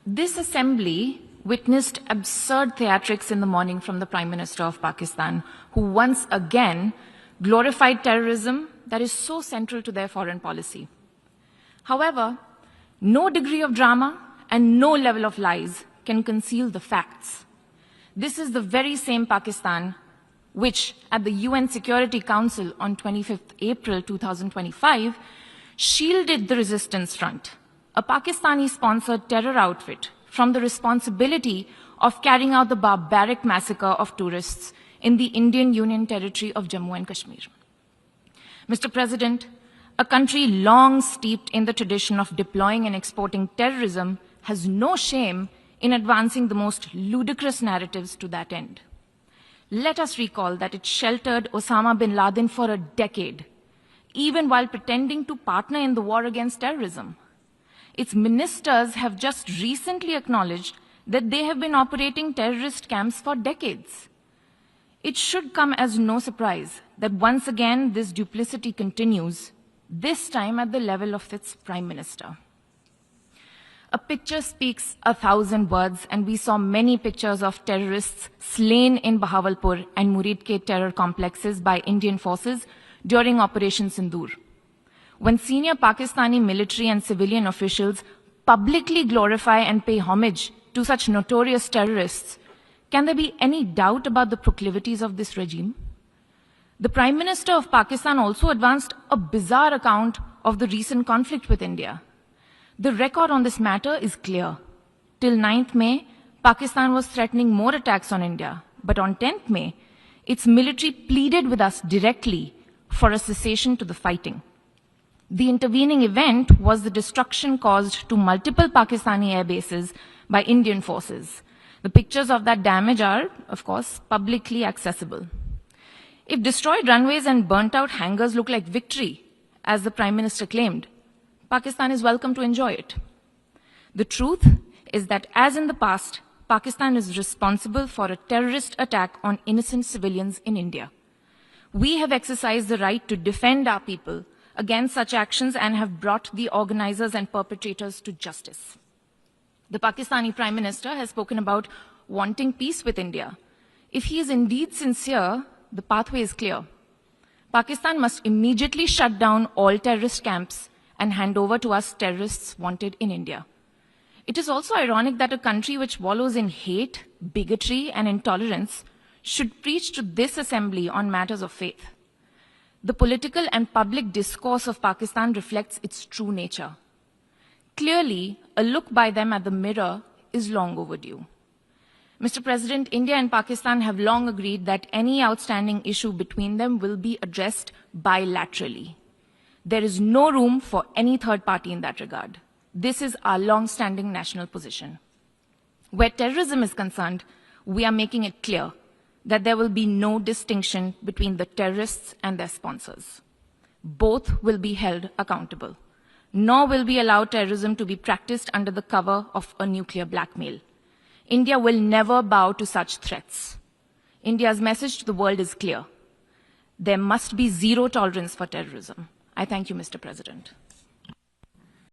This assembly witnessed absurd theatrics in the morning from the Prime Minister of Pakistan, who once again glorified terrorism that is so central to their foreign policy. However, no degree of drama and no level of lies can conceal the facts. This is the very same Pakistan which, at the UN Security Council on 25th April 2025, shielded the Resistance Front, a Pakistani-sponsored terror outfit, from the responsibility of carrying out the barbaric massacre of tourists in the Indian Union territory of Jammu and Kashmir. Mr. President, a country long steeped in the tradition of deploying and exporting terrorism has no shame in advancing the most ludicrous narratives to that end. Let us recall that it sheltered Osama bin Laden for a decade, even while pretending to partner in the war against terrorism. Its ministers have just recently acknowledged that they have been operating terrorist camps for decades. It should come as no surprise that once again this duplicity continues, this time at the level of its Prime Minister. A picture speaks 1,000 words, and we saw many pictures of terrorists slain in Bahawalpur and Muridke terror complexes by Indian forces during Operation Sindoor. When senior Pakistani military and civilian officials publicly glorify and pay homage to such notorious terrorists, can there be any doubt about the proclivities of this regime? The Prime Minister of Pakistan also advanced a bizarre account of the recent conflict with India. The record on this matter is clear. Till 9th May, Pakistan was threatening more attacks on India. But on 10th May, its military pleaded with us directly for a cessation to the fighting. The intervening event was the destruction caused to multiple Pakistani air bases by Indian forces. The pictures of that damage are, of course, publicly accessible. If destroyed runways and burnt-out hangars look like victory, as the Prime Minister claimed, Pakistan is welcome to enjoy it. The truth is that, as in the past, Pakistan is responsible for a terrorist attack on innocent civilians in India. We have exercised the right to defend our people against such actions and have brought the organizers and perpetrators to justice. The Pakistani Prime Minister has spoken about wanting peace with India. If he is indeed sincere, the pathway is clear. Pakistan must immediately shut down all terrorist camps and hand over to us terrorists wanted in India. It is also ironic that a country which wallows in hate, bigotry, and intolerance should preach to this assembly on matters of faith. The political and public discourse of Pakistan reflects its true nature. Clearly, a look by them at the mirror is long overdue. Mr. President, India and Pakistan have long agreed that any outstanding issue between them will be addressed bilaterally. There is no room for any third party in that regard. This is our long-standing national position. Where terrorism is concerned, we are making it clear that there will be no distinction between the terrorists and their sponsors. Both will be held accountable. Nor will we allow terrorism to be practiced under the cover of a nuclear blackmail. India will never bow to such threats. India's message to the world is clear. There must be zero tolerance for terrorism. I thank you, Mr. President.